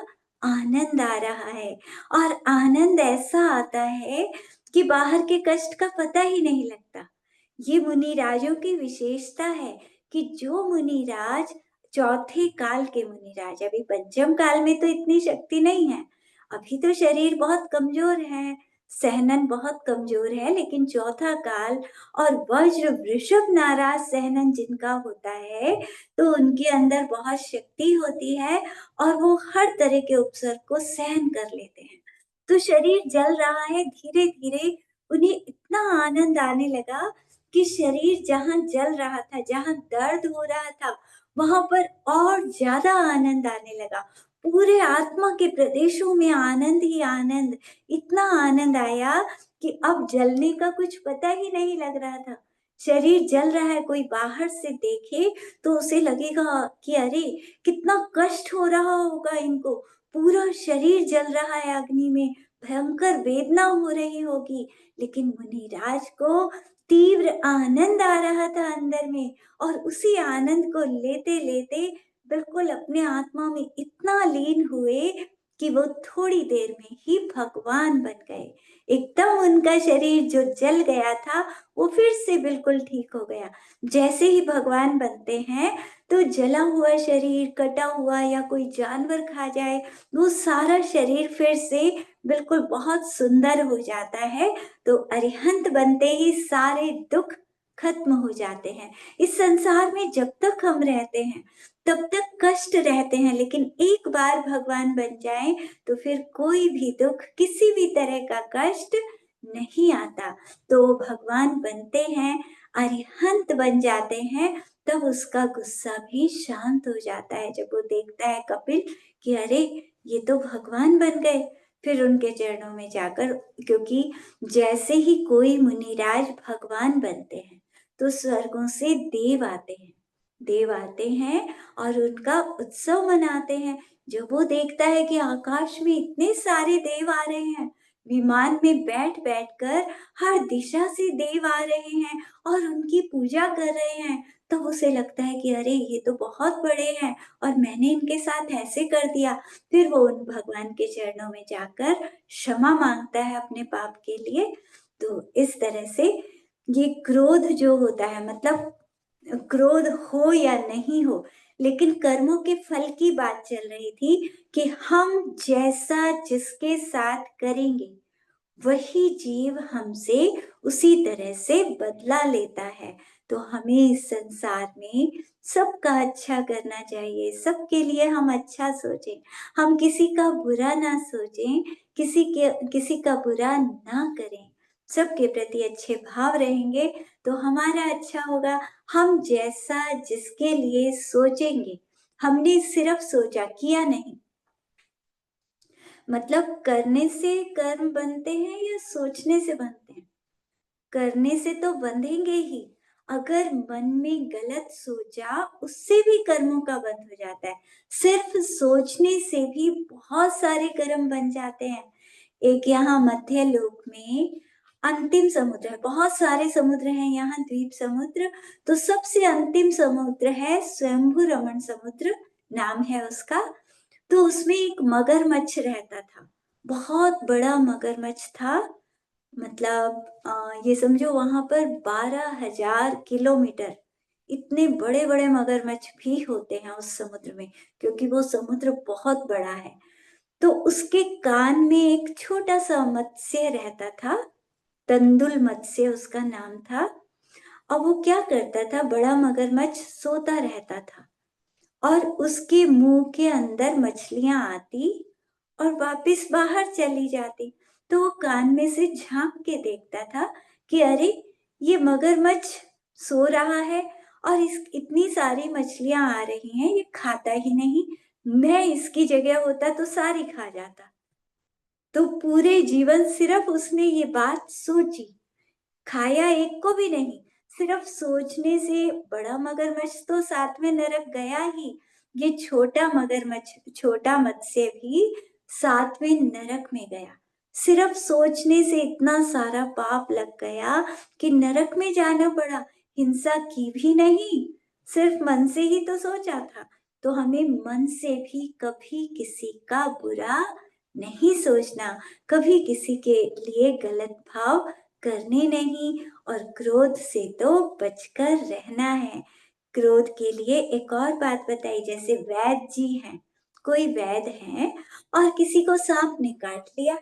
आनंद आ रहा है। और आनंद ऐसा आता है कि बाहर के कष्ट का पता ही नहीं लगता। ये मुनिराजों की विशेषता है कि जो मुनिराज चौथे काल के मुनिराज, अभी पंचम काल में तो इतनी शक्ति नहीं है, अभी तो शरीर बहुत कमजोर है, सहनन बहुत कमजोर है, लेकिन चौथा काल और वज्र वृषभ नाराज सहनन जिनका होता है, तो उनके अंदर बहुत शक्ति होती है और वो हर तरह के उपसर्ग को सहन कर लेते हैं। तो शरीर जल रहा है, धीरे धीरे उन्हें इतना आनंद आने लगा कि शरीर जहाँ जल रहा था, जहाँ दर्द हो रहा था, वहां पर और ज्यादा आनंद आने लगा। पूरे आत्मा के प्रदेशों में आनंद ही आनंद, इतना आनंद आया कि अब जलने का कुछ पता ही नहीं लग रहा था। शरीर जल रहा है, कोई बाहर से देखे तो उसे लगेगा कि अरे कितना कष्ट हो रहा होगा इनको, पूरा शरीर जल रहा है अग्नि में, भयंकर वेदना हो रही होगी। लेकिन मुनिराज को तीव्र आनंद आ रहा था अंदर में, और उसी आनंद को लेते लेते बिल्कुल अपने आत्मा में इतना लीन हुए कि वो थोड़ी देर में ही भगवान बन गए। एकदम उनका शरीर जो जल गया था वो फिर से बिल्कुल ठीक हो गया। जैसे ही भगवान बनते हैं तो जला हुआ शरीर, कटा हुआ या कोई जानवर खा जाए, वो सारा शरीर फिर से बिल्कुल बहुत सुंदर हो जाता है। तो अरिहंत बनते ही सारे दुख खत्म हो जाते हैं। इस संसार में जब तक हम रहते हैं तब तक कष्ट रहते हैं, लेकिन एक बार भगवान बन जाएं तो फिर कोई भी दुख, किसी भी तरह का कष्ट नहीं आता। तो भगवान बनते हैं, अरिहंत बन जाते हैं, तब उसका गुस्सा भी शांत हो जाता है। जब वो देखता है कपिल कि अरे ये तो भगवान बन गए, फिर उनके चरणों में जाकर, क्योंकि जैसे ही कोई मुनिराज भगवान बनते हैं तो स्वर्गों से देव आते हैं, देव आते हैं और उनका उत्सव मनाते हैं। जब वो देखता है कि आकाश में इतने सारे देव आ रहे हैं, विमान में बैठ बैठकर हर दिशा से देव आ रहे हैं और उनकी पूजा कर रहे हैं, तब उसे लगता है कि अरे ये तो बहुत बड़े हैं और मैंने इनके साथ ऐसे कर दिया। फिर वो उन भगवान के चरणों में जाकर क्षमा मांगता है अपने पाप के लिए। तो इस तरह से ये क्रोध जो होता है, मतलब क्रोध हो या नहीं हो, लेकिन कर्मों के फल की बात चल रही थी कि हम जैसा जिसके साथ करेंगे वही जीव हमसे उसी तरह से बदला लेता है। तो हमें इस संसार में सबका अच्छा करना चाहिए, सबके लिए हम अच्छा सोचें, हम किसी का बुरा ना सोचें, किसी का बुरा ना करें, सबके प्रति अच्छे भाव रहेंगे तो हमारा अच्छा होगा। हम जैसा जिसके लिए सोचेंगे, हमने सिर्फ सोचा, किया नहीं। मतलब करने से कर्म बनते हैं या सोचने से बनते हैं? करने से तो बंधेंगे ही। अगर मन में गलत सोचा, उससे भी कर्मों का बंध हो जाता है। सिर्फ सोचने से भी बहुत सारे कर्म बन जाते हैं। एक यहाँ मध्य लोक में अंतिम समुद्र है, बहुत सारे समुद्र हैं यहाँ, द्वीप समुद्र। तो सबसे अंतिम समुद्र है स्वयंभू रमण समुद्र, नाम है उसका। तो उसमें एक मगरमच्छ रहता था, बहुत बड़ा मगरमच्छ था। मतलब ये समझो वहां पर 12,000 किलोमीटर इतने बड़े बड़े मगरमच्छ भी होते हैं उस समुद्र में, क्योंकि वो समुद्र बहुत बड़ा है। तो उसके कान में एक छोटा सा मत्स्य रहता था, तंदुल मत्स्य उसका नाम था। अब वो क्या करता था, बड़ा मगरमच्छ सोता रहता था और उसके मुंह के अंदर मछलियां आती और वापस बाहर चली जाती। तो वो कान में से झांक के देखता था कि अरे, ये मगरमच्छ सो रहा है और इस इतनी सारी मछलियां आ रही हैं, ये खाता ही नहीं। मैं इसकी जगह होता तो सारी खा जाता। तो पूरे जीवन सिर्फ उसने ये बात सोची, खाया एक को भी नहीं। सिर्फ सोचने से बड़ा मगरमच्छ तो साथ में नरक गया ही, ये छोटा मगरमच्छ, छोटा मत्स्य भी साथ में नरक में गया। सिर्फ सोचने से इतना सारा पाप लग गया कि नरक में जाना पड़ा। हिंसा की भी नहीं, सिर्फ मन से ही तो सोचा था। तो हमें मन से भी कभी किसी का बुरा नहीं सोचना, कभी किसी के लिए गलत भाव करने नहीं, और क्रोध से तो बचकर रहना है। क्रोध के लिए एक और बात बताई, जैसे वैद्य जी हैं, कोई वैद्य हैं और किसी को सांप ने काट लिया।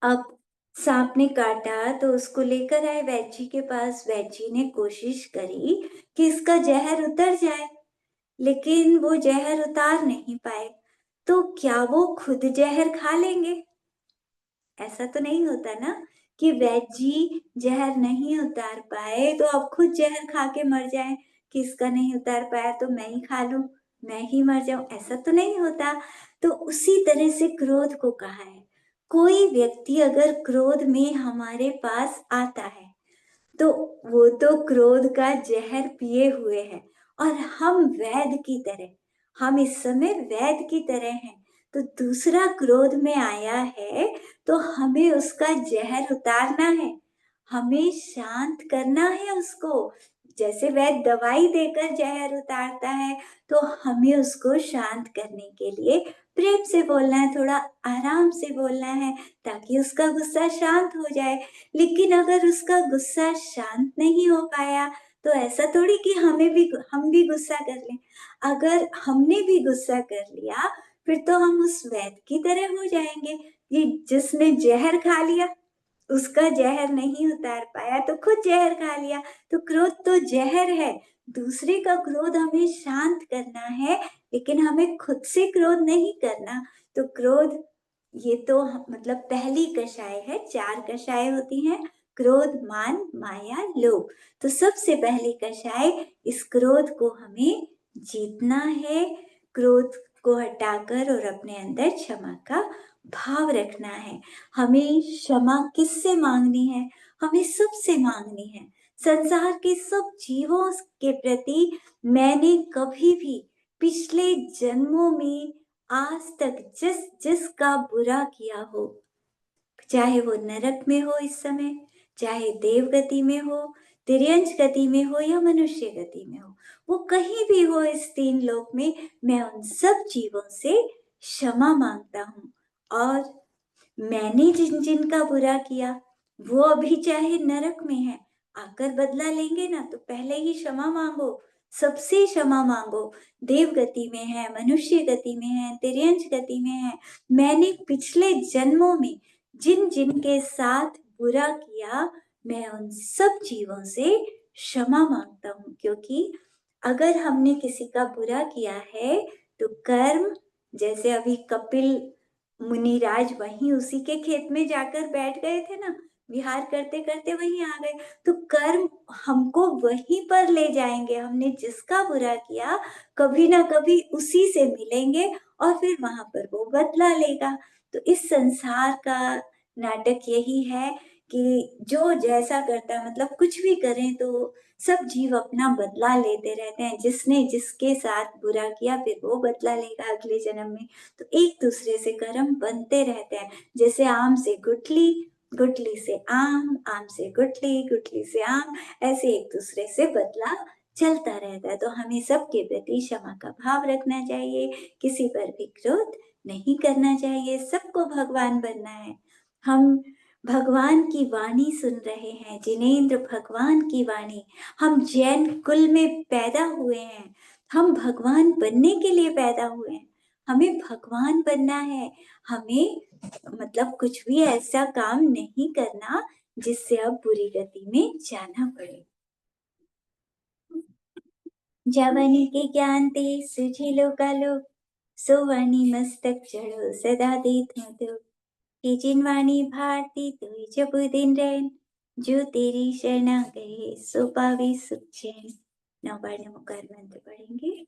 अब सांप ने काटा तो उसको लेकर आए वैद्य जी के पास। वैद्य जी ने कोशिश करी कि इसका जहर उतर जाए, लेकिन वो जहर उतार नहीं पाए। तो क्या वो खुद जहर खा लेंगे? ऐसा तो नहीं होता ना कि वैद्य जी जहर नहीं उतार पाए तो अब खुद जहर खा के मर जाए, कि इसका नहीं उतार पाया तो मैं ही खा लूं, मैं ही मर जाऊं। ऐसा तो नहीं होता। तो उसी तरह से क्रोध को कहा है, कोई व्यक्ति अगर क्रोध में हमारे पास आता है तो वो तो क्रोध का जहर पिए हुए है, और हम वैद्य की तरह, हम इस समय वैद्य की तरह हैं। तो दूसरा क्रोध में आया है तो हमें उसका जहर उतारना है, हमें शांत करना है उसको। जैसे वैद्य दवाई देकर जहर उतारता है, तो हमें उसको शांत करने के लिए प्रेम से बोलना है, थोड़ा आराम से बोलना है, ताकि उसका गुस्सा शांत हो जाए। लेकिन अगर उसका गुस्सा शांत नहीं हो पाया, तो ऐसा थोड़ी कि हम भी गुस्सा कर लें। अगर हमने भी गुस्सा कर लिया, फिर तो हम उस वैद्य की तरह हो जाएंगे, ये जिसने जहर खा लिया, उसका जहर नहीं उतार पाया तो खुद जहर खा लिया। तो क्रोध तो जहर है। दूसरे का क्रोध हमें शांत करना है, लेकिन हमें खुद से क्रोध नहीं करना। तो क्रोध, ये तो मतलब पहली कषाय है, 4 कषाय होती हैं, क्रोध, मान, माया, लोभ। तो सबसे पहली कषाय, इस क्रोध को हमें जीतना है। क्रोध को हटाकर और अपने अंदर क्षमा का भाव रखना है। हमें क्षमा किससे मांगनी है? हमें सबसे मांगनी है। संसार के सब जीवों के प्रति मैंने कभी भी पिछले जन्मों में आज तक जिसका बुरा किया हो, चाहे वो नरक में हो इस समय, चाहे देव गति में हो, तिर्यंच गति में हो या मनुष्य गति में हो, वो कहीं भी हो इस 3 लोक में, मैं उन सब जीवों से क्षमा मांगता हूँ। और मैंने जिन जिन का बुरा किया, वो अभी चाहे नरक में है, आकर बदला लेंगे ना, तो पहले ही क्षमा मांगो, सबसे क्षमा मांगो। देव गति में है, मनुष्य गति में है, तिर्यंच गति में है, मैंने पिछले जन्मों में जिन जिन के साथ बुरा किया, मैं उन सब जीवों से क्षमा मांगता हूँ। क्योंकि अगर हमने किसी का बुरा किया है तो कर्म, जैसे अभी कपिल मुनिराज वहीं उसी के खेत में जाकर बैठ गए थे ना, विहार करते करते वहीं आ गए। तो कर्म हमको वहीं पर ले जाएंगे, हमने जिसका बुरा किया कभी ना कभी उसी से मिलेंगे और फिर वहां पर वो बदला लेगा। तो इस संसार का नाटक यही है कि जो जैसा करता है, मतलब कुछ भी करें तो सब जीव अपना बदला लेते रहते हैं। जिसने जिसके साथ बुरा किया फिर वो बदला लेगा अगले जन्म में। तो एक दूसरे से कर्म बनते रहते हैं। जैसे आम से गुठली, गुठली से आम, आम से गुठली, गुठली से आम, ऐसे एक दूसरे से बदला चलता रहता है। तो हमें सबके प्रति क्षमा का भाव रखना चाहिए, किसी पर भी क्रोध नहीं करना चाहिए, सबको भगवान बनना है। हम भगवान की वाणी सुन रहे हैं, जिनेंद्र भगवान की वाणी। हम जैन कुल में पैदा हुए हैं, हम भगवान बनने के लिए पैदा हुए हैं। हमें भगवान बनना है। हमें मतलब कुछ भी ऐसा काम नहीं करना जिससे अब बुरी गति में जाना पड़े। जावानी के ज्ञान ते सुझेलो कालो, सोवानी मस्तक चढ़ो सदा देत मतो। कि जिनवाणी भारती तुई जब दिन रैन, जो तेरी शरणा गए सो पावे सुख चैन। नौबार नमोकार मंत्र पढ़ेंगे।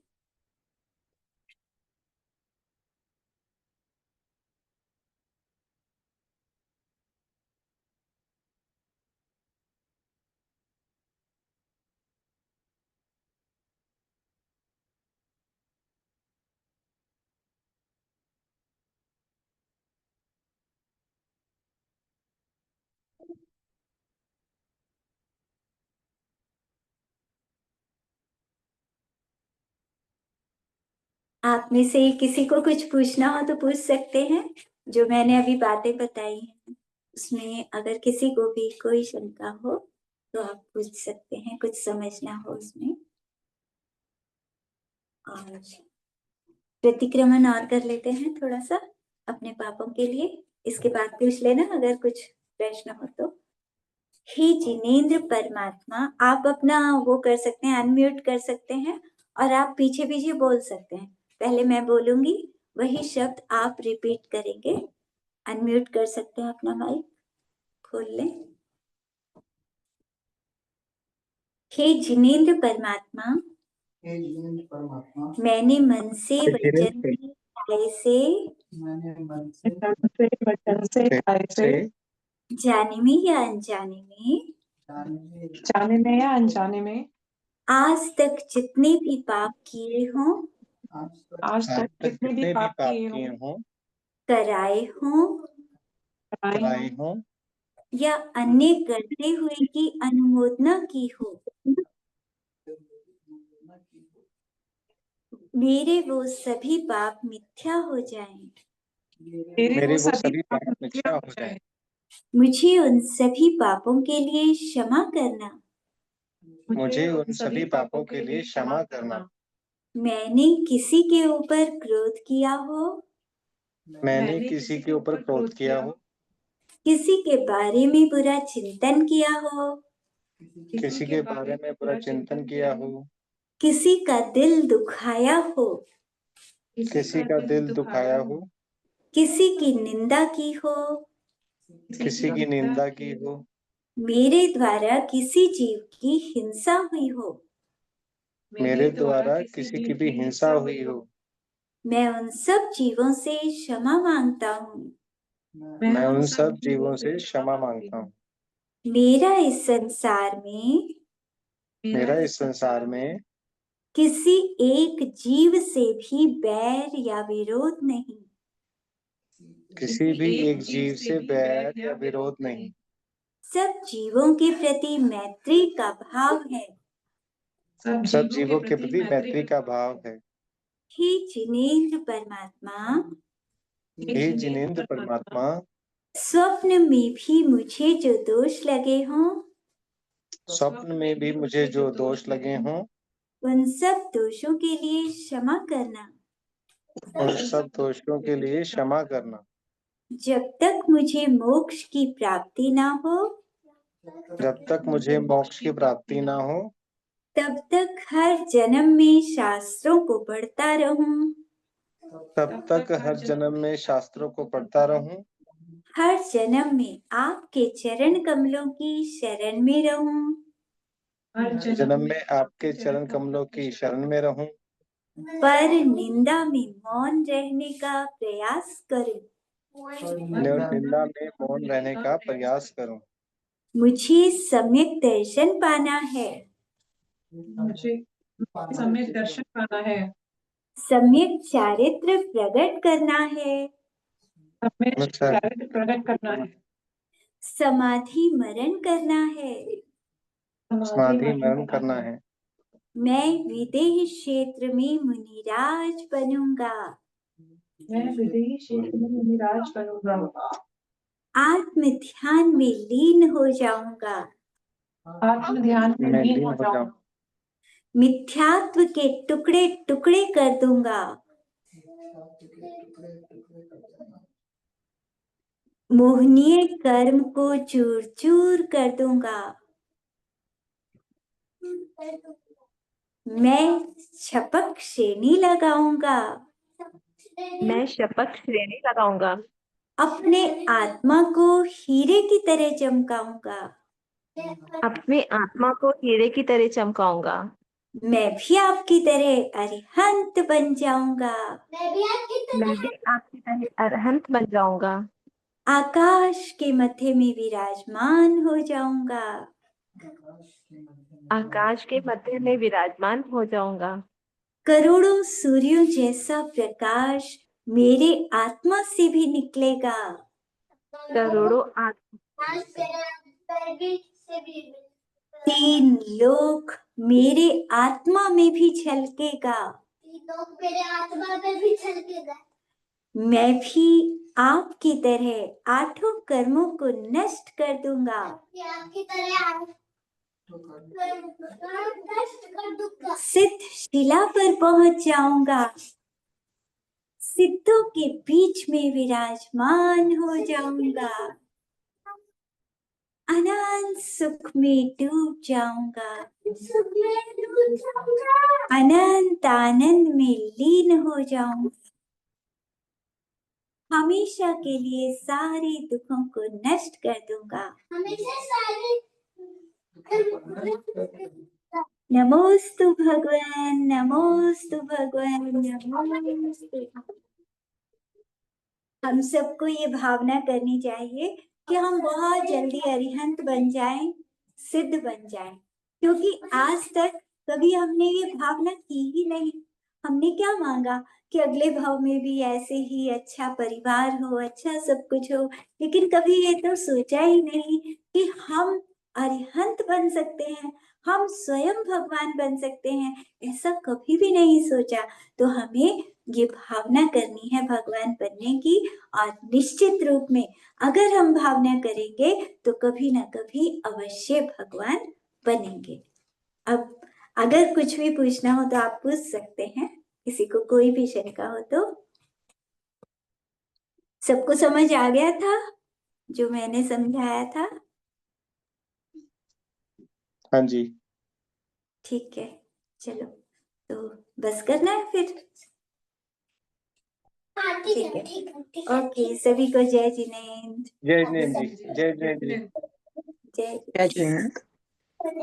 आप में से किसी को कुछ पूछना हो तो पूछ सकते हैं। जो मैंने अभी बातें बताई हैं उसमें अगर किसी को भी कोई शंका हो तो आप पूछ सकते हैं, कुछ समझना हो उसमें। और प्रतिक्रमण और कर लेते हैं थोड़ा सा अपने पापों के लिए, इसके बाद पूछ लेना अगर कुछ प्रश्न हो तो। हे जिनेंद्र परमात्मा, आप अपना वो कर सकते हैं, अनम्यूट कर सकते हैं और आप पीछे पीछे बोल सकते हैं। पहले मैं बोलूंगी, वही शब्द आप रिपीट करेंगे। अनम्यूट कर सकते हैं, अपना माइक खोल लें। हे जिनेंद्र परमात्मा, मैंने मन से वचन से जाने में या अनजाने में, जाने में या अनजाने में, आज तक जितने भी पाप किए हों, आज तक जितने भी पाप किए हों, कराए हों कराए हों या अन्य करते हुए की अनुमोदना की हो, मेरे वो सभी पाप मिथ्या हो जाएं। मेरे वो सभी पाप मिथ्या हो जाएं। मुझे उन सभी पापों के लिए क्षमा करना। मुझे उन सभी पापों के लिए क्षमा करना। मैंने किसी के ऊपर क्रोध किया हो, मैंने किसी के ऊपर क्रोध किया हो, किसी के बारे में बुरा चिंतन किया हो, किसी के बारे में बुरा चिंतन किया हो, किसी का दिल दुखाया हो, किसी का दिल दुखाया हो, किसी की निंदा की हो, किसी की निंदा की हो, मेरे द्वारा किसी जीव की हिंसा हुई हो, मेरे द्वारा किसी की भी हिंसा हुई हो, मैं उन सब जीवों से क्षमा मांगता हूँ। मैं उन सब जीवों से क्षमा मांगता हूँ। मेरा इस संसार में किसी एक जीव से भी बैर या विरोध नहीं, किसी भी एक जीव से बैर या विरोध नहीं, सब जीवों के प्रति मैत्री का भाव है। सब जीवों के प्रति मैत्री का भाव है। हे जिनेंद्र परमात्मा, हे जिनेंद्र परमात्मा, स्वप्न में भी मुझे जो दोष लगे हों, स्वप्न में भी मुझे जो दोष लगे हों, उन सब दोषों के लिए क्षमा करना। उन सब दोषों के लिए क्षमा करना। जब तक मुझे मोक्ष की प्राप्ति ना हो, जब तक मुझे मोक्ष की प्राप्ति ना हो, तब तक हर जन्म में शास्त्रों को पढ़ता रहूं, तब तक हर जन्म में शास्त्रों को पढ़ता रहूं, हर जन्म में आपके चरण कमलों की शरण में रहूं, हर जन्म में आपके चरण कमलों की शरण में रहूं, पर निंदा में मौन रहने का प्रयास करूं। निंदा में मौन रहने का प्रयास करूं। मुझे सम्यक दर्शन पाना है, मुझे सम्यक दर्शन पाना है, सम्यक चारित्र प्रकट करना है, सम्यक चारित्र प्रकट करना है, समाधि मरण करना है, समाधि मरण करना है। मैं विदेह क्षेत्र में मुनिराज बनूंगा, मैं विदेही क्षेत्र में मुनिराज बनूंगा, आत्म ध्यान में लीन हो जाऊंगा, आत्म ध्यान में लीन हो जाऊंगा, मिथ्यात्व के टुकड़े टुकड़े कर दूंगा, मोहनीय कर्म को चूर चूर कर दूंगा, मैं शपथ श्रेणी लगाऊंगा। मैं शपथ श्रेणी लगाऊंगा। अपने आत्मा को हीरे की तरह चमकाऊंगा। अपनी आत्मा को हीरे की तरह चमकाऊंगा। मैं भी आपकी तरह अरिहंत बन जाऊंगा। मैं भी आपकी तरह अरहंत बन जाऊंगा। आकाश के मध्य में विराजमान हो जाऊंगा। आकाश के मध्य में विराजमान हो जाऊंगा। करोड़ों सूर्यों जैसा प्रकाश मेरे आत्मा से भी निकलेगा। करोड़ों तीन लोक मेरे आत्मा में भी झलकेगा। मैं भी आपकी तरह आठों कर्मों को नष्ट कर दूंगा। सिद्ध शिला पर पहुंच जाऊंगा। सिद्धों के बीच में विराजमान हो जाऊंगा। अनंत सुख में डूब जाऊंगा। अनंत आनंद में लीन हो जाऊंगा। हमेशा के लिए सारे दुखों को नष्ट कर दूंगा। नमोस्तु भगवान, नमोस्तु भगवान, नमोस्तु। हम सबको ये भावना करनी चाहिए कि हम बहुत जल्दी अरिहंत बन जाएं, सिद्ध बन जाएं, क्योंकि आज तक कभी हमने ये भावना की ही नहीं। हमने क्या मांगा कि अगले भाव में भी ऐसे ही अच्छा परिवार हो, अच्छा सब कुछ हो, लेकिन कभी ये तो सोचा ही नहीं कि हम अरिहंत बन सकते हैं, हम स्वयं भगवान बन सकते हैं। ऐसा कभी भी नहीं सोचा। तो हमें ये भावना करनी है भगवान बनने की, और निश्चित रूप में अगर हम भावना करेंगे तो कभी ना कभी अवश्य भगवान बनेंगे। अब अगर कुछ भी पूछना हो तो आप पूछ सकते हैं, किसी को कोई भी शंका हो तो। सबको समझ आ गया था जो मैंने समझाया था? हाँ जी। ठीक है, चलो तो बस करना है फिर। ठीक है, ओके, सभी को जय जिनेंद्र। जय जिनेंद्र जी, जय जिनेंद्र जी। जय जिनेंद्र।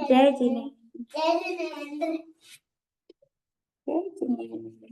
जय जिनेंद्र। जय जिनेंद्र।